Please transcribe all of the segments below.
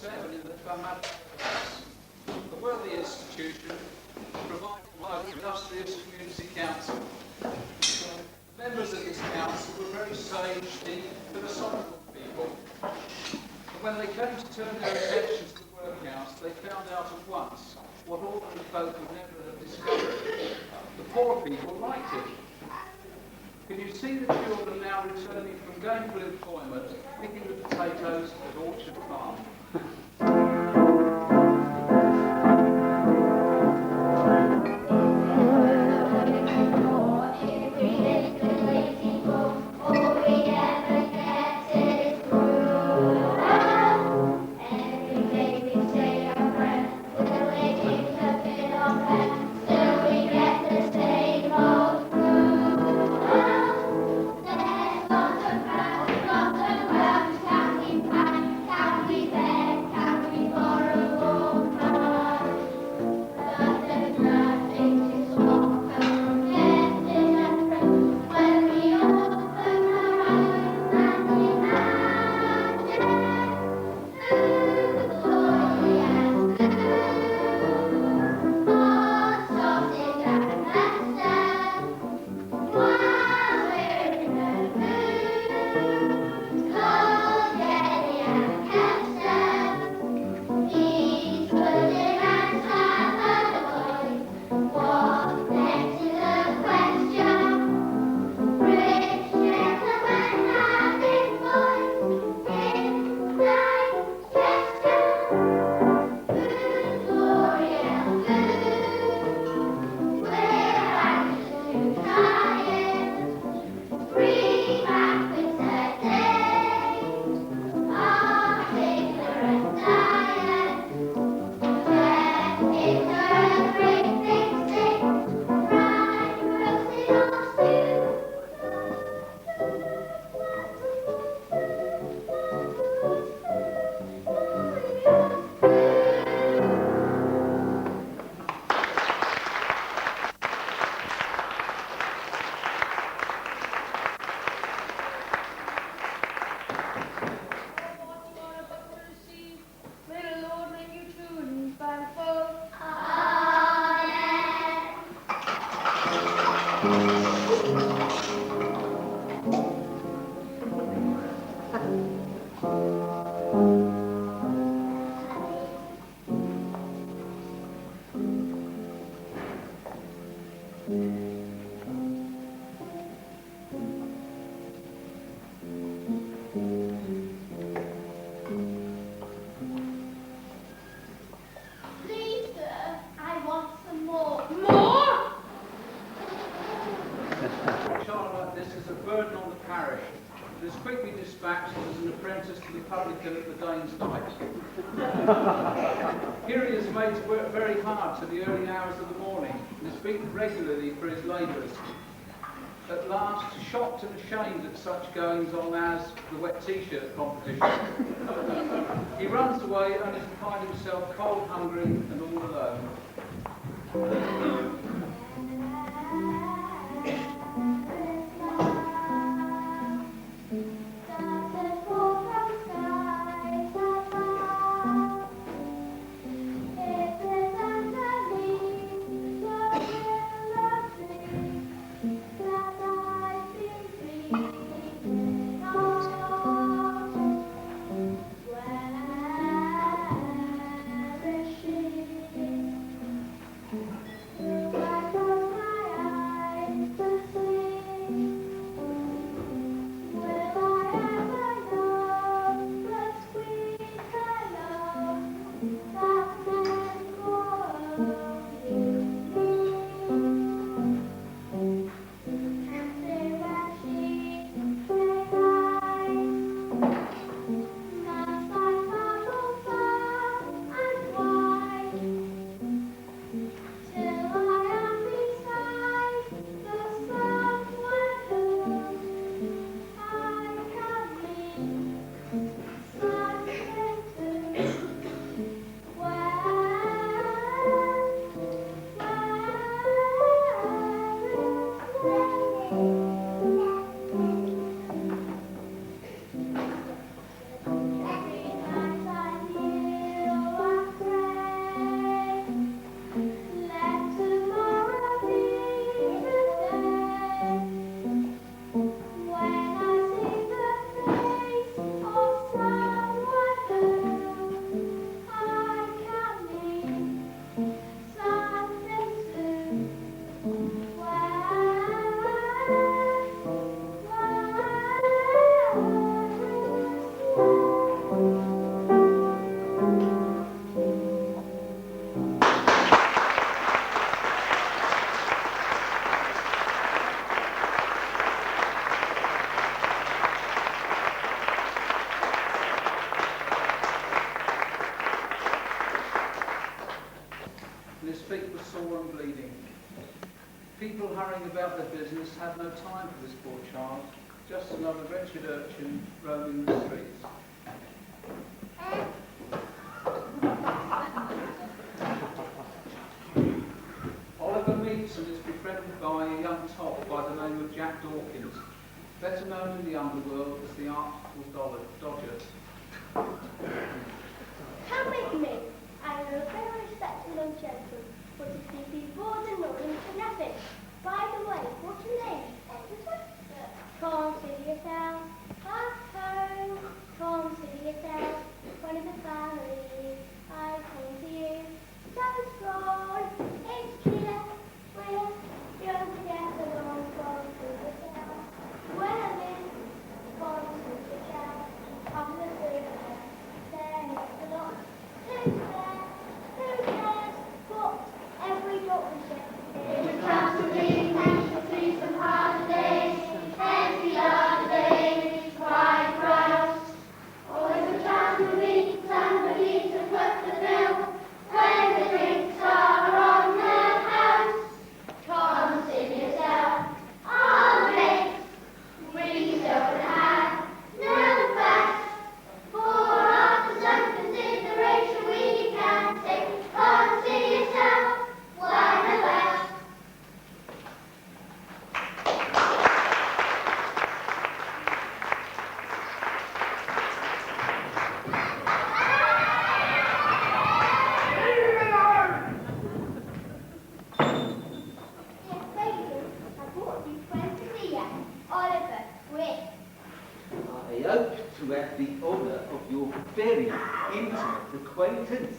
1987 in the Fermat, a wealthy institution provided by the illustrious Community Council. The members of this council were very sage, deep, philosophical people. And when they came to turn their attention to the workhouse, they found out at once what ordinary folk would never have discovered. The poor people liked it. Can you see the children now returning from gainful employment, picking the potatoes at Orchard Farm? Here he is made to work very hard to the early hours of the morning and is beaten regularly for his labours. At last, shocked and ashamed at such goings on as the wet t-shirt competition, he runs away only to find himself cold, hungry and all alone. have no time for this poor child, just another wretched urchin roaming the streets. Oliver meets and is befriended by a young top by the name of Jack Dawkins, better known in the underworld as the Artful Dodger. Come with me. I am a very respectable young gentleman, but if you be bored and nothing for nothing. By the way, what's your name? Edward? Come to yourself. Half home. Come to yourself. One of the family. I come to you. So strong. It's clear. We're young together. Come to yourself. Well, then, come to yourself. Come to yourself. There is a lot. Who's there? Who cares? What? Every dog we get. It was time to leave, and to see some hard days. Every other day, cry, cry. Always a time to meet somebody to put the bill. When the drinks are on the house. Come sing yourself. All mates, we don't have no facts. For after some consideration we can take. Come see yourself, one of us. Yes, Fagan, I brought you friends to see you. Oliver, Rick. I hope to have the honour of your very intimate acquaintance.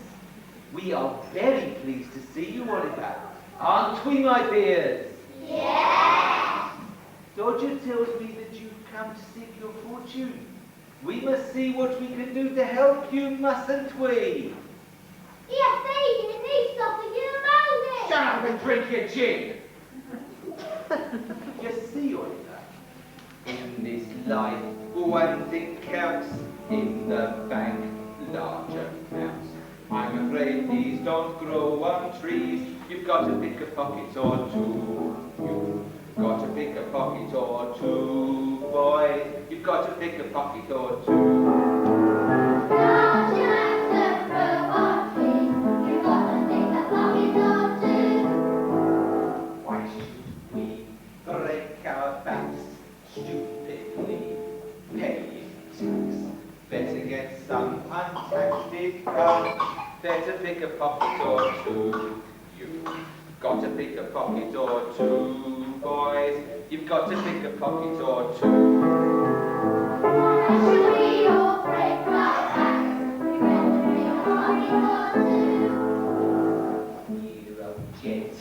We are very pleased to see you, Oliver. Aren't we, my dears? Yes. Dodger tells me that you've come to seek your fortune. We must see what we can do to help you, mustn't we? Yes, Fagan, it needs something you around it. Shut up and drink your gin! You see, Oliver, in this life, one thing counts. In the bank, larger amounts. I'm afraid these don't grow on trees. You've got to pick a pocket or two. You've got to pick a pocket or two, boys. You've got to pick a pocket or two. Larger amounts grow on trees. You've got to pick a pocket or two. Why should we break our backs stupidly paying tax? Better get some untaxed income. Better pick a pocket or two. You've got to pick a pocket or two, boys. You've got to pick a pocket or two. Why should we all break our backs? We better pick a pocket or two. Hear a jet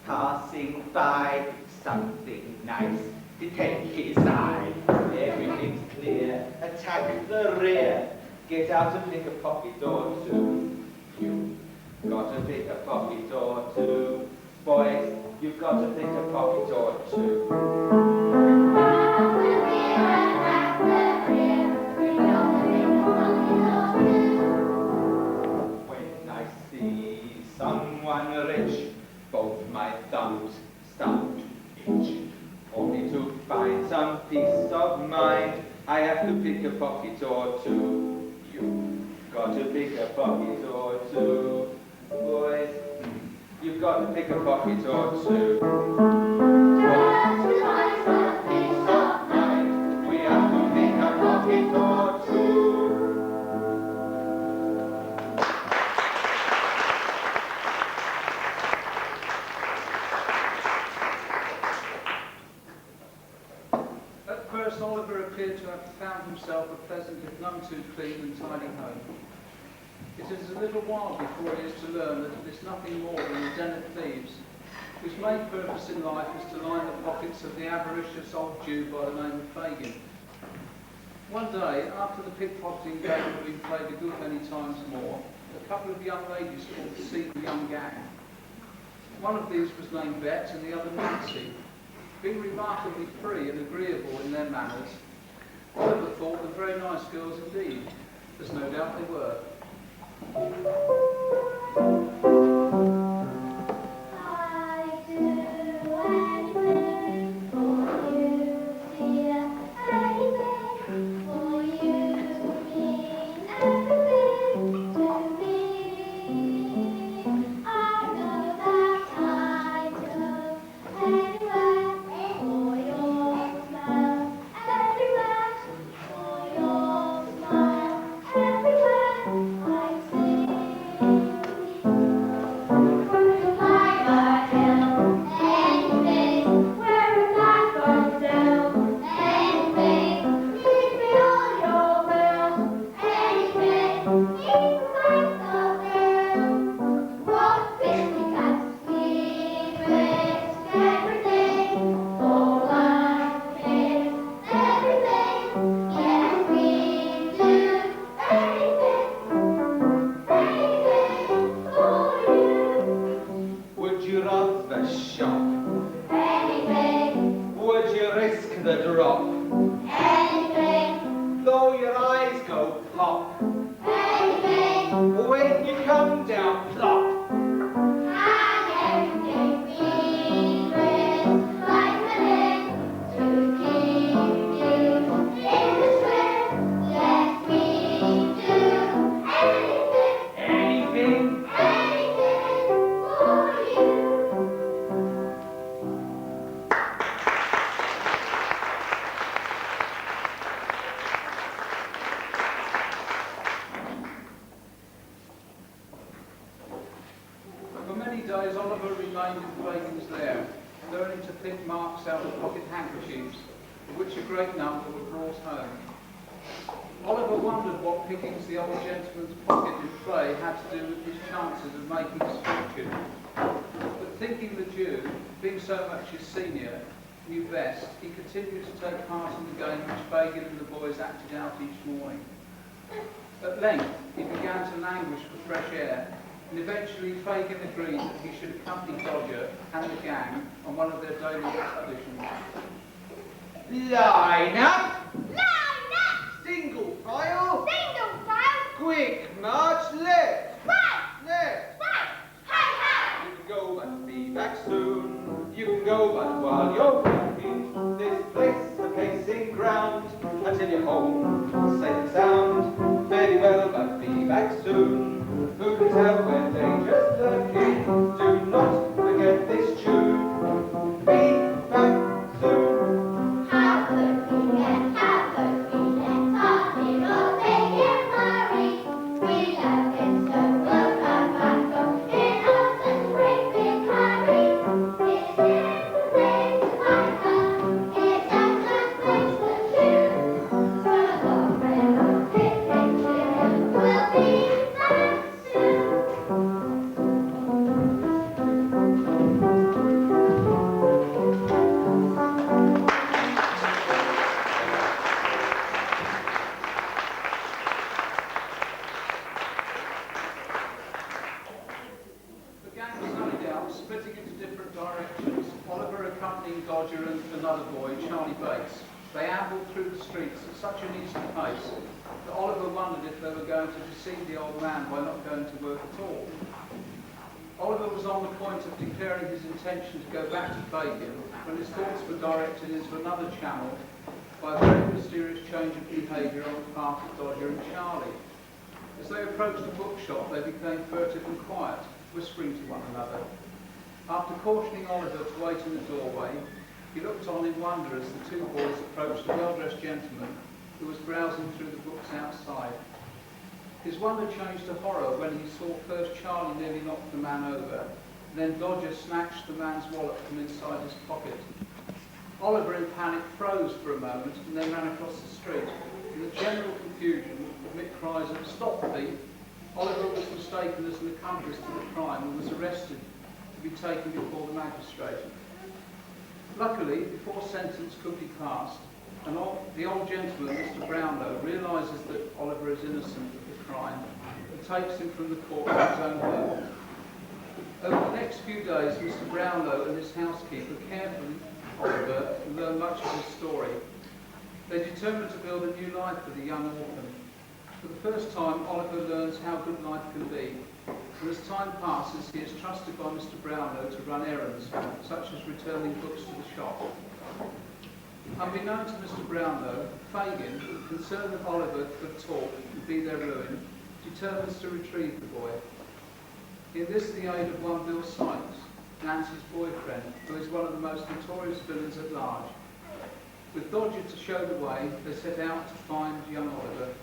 passing by, something nice to take his eye. Everything's clear, attack the rear. Get out and pick a pocket or two. You've got to pick a pocket or two. Boys, you've got to pick a pocket or two. Attack the rear, attack the rear. We got to pick a pocket or two. When I see someone rich, both my thumbs start to itch. Only to find some peace of mind, I have to pick a pocket or two. You've got to pick a pocket or two. Boys, you've got to pick a pocket or two. Just to find some peace of mind. We have to pick a pocket or two. At first, Oliver appeared to have found himself a pleasant, if none too clean and tidy home. It is a little while before he is to learn that it is nothing more than a den of thieves, whose main purpose in life is to line the pockets of the avaricious old Jew by the name of Fagin. One day, after the pickpocketing game had been played a good many times more, a couple of young ladies formed to see the young gang. One of these was named Bet and the other Nancy. Being remarkably free and agreeable in their manners, Oliver thought them very nice girls indeed, as no doubt they were. I do anything for pick marks out of pocket handkerchiefs, of which a great number were brought home. Oliver wondered what pickings the old gentleman's pocket in play had to do with his chances of making his fortune. But thinking the Jew, being so much his senior, knew best, he continued to take part in the game which Fagin and the boys acted out each morning. At length, he began to languish for fresh air, and eventually Fagin agreed that he should accompany Dodger and the gang on one of their daily expeditions. Line up! Line up! Single file! Single file! Quick march left! Right! Left! Right! Hey, hey! You can go but be back soon. You can go but while you're walking this place a pacing ground until you're home, safe and sound. Very well but be back soon. Who can tell where danger's lurking? Do not forget this tune. Be back soon. How could we get started all day in hurry? We love it so we'll run back home in Austin Spring big hurry. It's in the place to find her. It's just a place to choose. From a railroad picnic chill, we'll be back soon. The gang was hurried out, splitting into different directions, Oliver accompanying Dodger and another boy, Charlie Bates. They ambled through the streets at such an easy pace that Oliver wondered if they were going to deceive the old man by not going to work at all. Oliver was on the point of declaring his intention to go back to Fagin when his thoughts were directed into another channel by a very mysterious change of behaviour on the part of Dodger and Charlie. As they approached the bookshop, they became furtive and quiet, whispering to one another. After cautioning Oliver to wait in the doorway, he looked on in wonder as the two boys approached a well-dressed gentleman who was browsing through the books outside. His wonder changed to horror when he saw first Charlie nearly knock the man over, then Dodger snatched the man's wallet from inside his pocket. Oliver, in panic, froze for a moment and then ran across the street. In the general confusion, amid cries of "Stop thief!" Oliver was mistaken as an accomplice to the crime and was arrested to be taken before the magistrate. Luckily, before sentence could be passed, the old gentleman, Mr. Brownlow, realises that Oliver is innocent of the crime and takes him from the court to his own home. Over the next few days, Mr. Brownlow and his housekeeper cared for Oliver and learned much of his story. They determined to build a new life for the young orphan. For the first time, Oliver learns how good life can be, and as time passes, he is trusted by Mr. Brownlow to run errands, such as returning books to the shop. Unbeknown to Mr. Brownlow, Fagin, concerned that Oliver could talk and be their ruin, determines to retrieve the boy. In this, the aid of one Bill Sykes, Nancy's boyfriend, who is one of the most notorious villains at large. With Dodger to show the way, they set out to find young Oliver.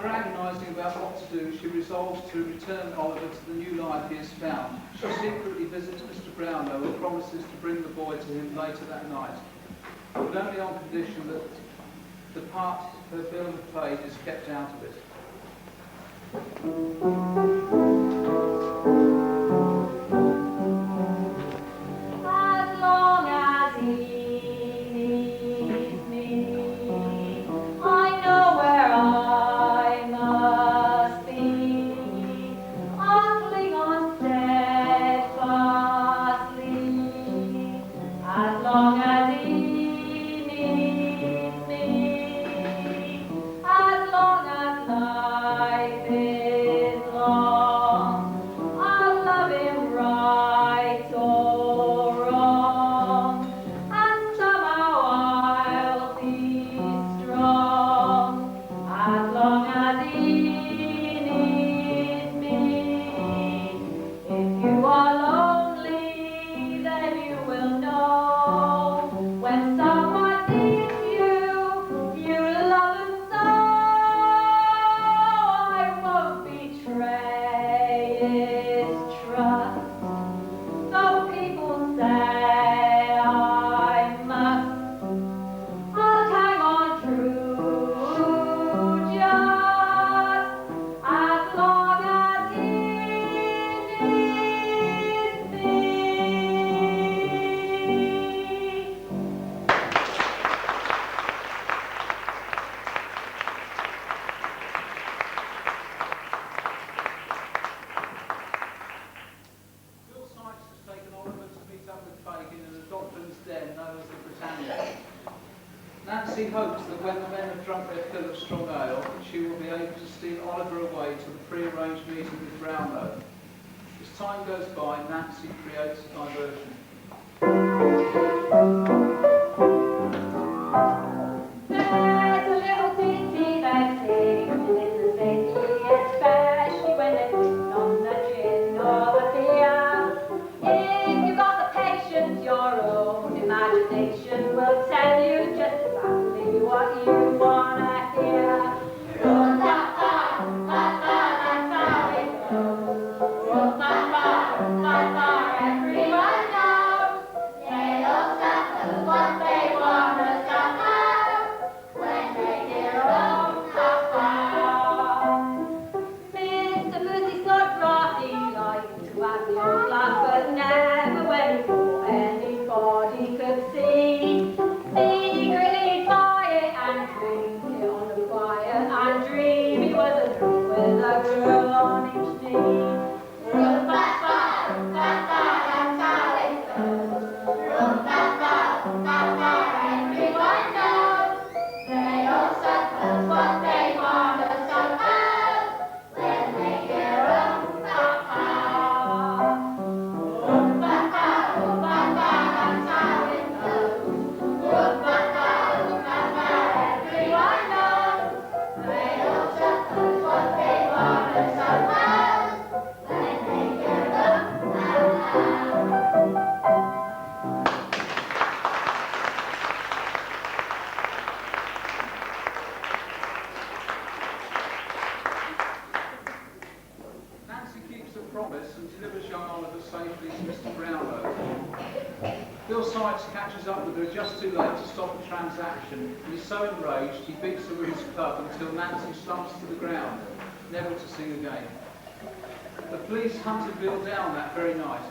After agonising about what to do, she resolves to return Oliver to the new life he has found. She secretly visits Mr. Brownlow and promises to bring the boy to him later that night, but only on condition that the part her bill had played is kept out of it. As long as he needs me, I know where I must be. I'll cling on steadfastly, as long as he needs me, as long as life is long. I'll love him right or wrong, and somehow I'll be strong, as long as he needs me. If you are lonely, then you will know, when someone needs you, you love them so. I won't betray his trust, though people say I must. I'll hang on true, just as long as he needs me. Bill Sykes has taken Oliver to meet up with Fagin in the Docklands Den known as the Britannia. Nancy hopes that when the men have drunk their fill of strong ale, she will be able to steal Oliver away to the pre-arranged meeting with Brownlow. As time goes by, Nancy creates a diversion. There's a little ditty that sings in the city, especially when they're putting on the gin or the beer. If you've got the patience, your own imagination will tell you just exactly what you wanna hear. That's how it goes. Everyone knows. They all suffer what they wanna suffer when they hear old papa. Mr. Pussy so draughty, liked to have the old glass, but never when he thought anybody could see. Secretly he'd buy it and drink it on the quiet and dream he was a drink with a girl on each knee. That's how it goes. Everyone knows. They all suffer what they wanna suffer when they hear papa. That's how it goes. Everyone knows. They all suffer what they wanna suffer when they hear papa. Nancy keeps her promise and delivers young Oliver safely to Mr. Brownlow. Bill Sykes catches up with her just too late to stop the transaction, and is so enraged he beats her with his club until Nancy slumps to the ground, never to sing again. The police hunted Bill down that very night.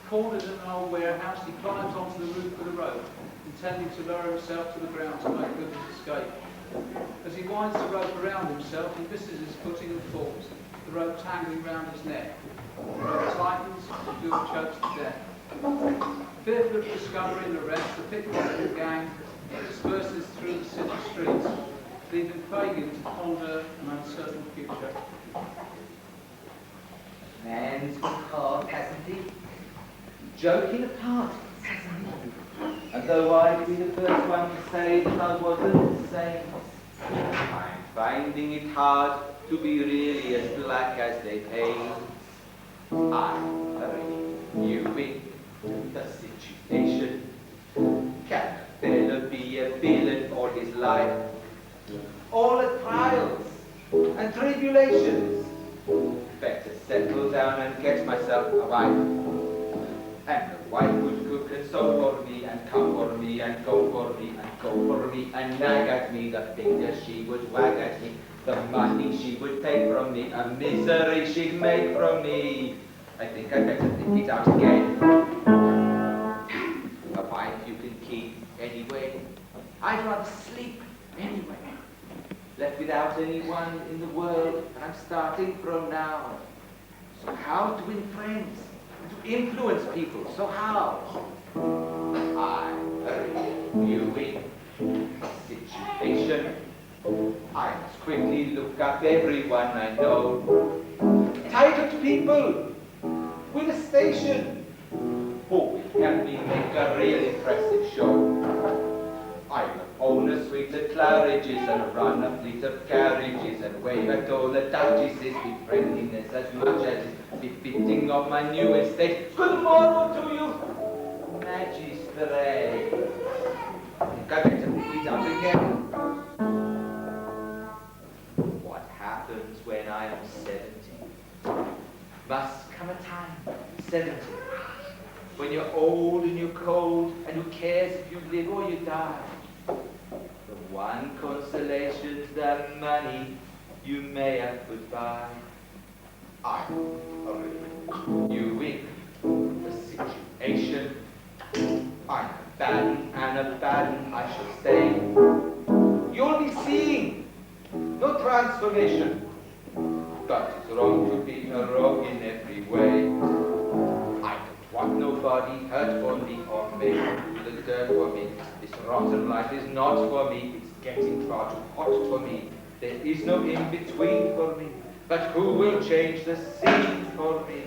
Cornered in an old warehouse, he climbs onto the roof of the rope, intending to lower himself to the ground to make good his escape. As he winds the rope around himself, he misses his footing and falls, the rope tangling round his neck. The rope tightens, and Bill chokes to death. Fearful of discovery and arrest, the pickpocketing gang disperses through the city streets, leaving Fagin to ponder an uncertain future. Man's hard, hasn't he? Joking apart, hasn't he? And though I'd be the first one to say that I wasn't the same, I'm finding it hard to be really as black as they paint. I'm renewing the situation. Can a fella be a villain all his life? All the trials and tribulations. Better settle down and get myself a wife. And a wife would cook and sew for me, and come for me, and go for me, and go for me, and nag at me. The finger she would wag at me, the money she would take from me, a misery she'd make from me. I think I'd better think it out again. A wife you can keep anyway. I'd rather sleep anyway. Left without anyone in the world, and I'm starting from now. So how to win friends? To influence people, so how? I'm reviewing the situation. I must quickly look up everyone I know. Titled people with a station who will help me make a real impressive show. I will own a suite of Claridges and run a fleet of carriages and wave at all the duchesses with friendliness as much as is befitting of my new estate. Good morrow to you, Magistrate. I think I better put it out again. What happens when I am 70? Must come a time, 70, when you're old and you're cold, and who cares if you live or you die? The one consolation's the money you may have put by. I'm reviewing the situation. I'm a bad and a bad I shall stay. You'll be seeing no transformation, but it's wrong to be a rogue in every way. I don't want nobody hurt for me or make do the dirt for me. This rotten life is not for me. It's getting far too hot for me. There is no in-between for me. But who will change the scene for me?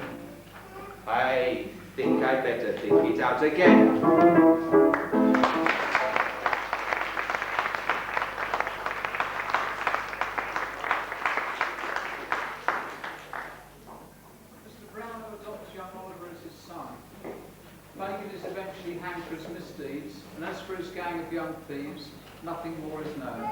I think I'd better think it out again. Mr. Brown adopts young Oliver as his son. Fagin is eventually hanged for his misdeeds, and as for his gang of young thieves, nothing more is known.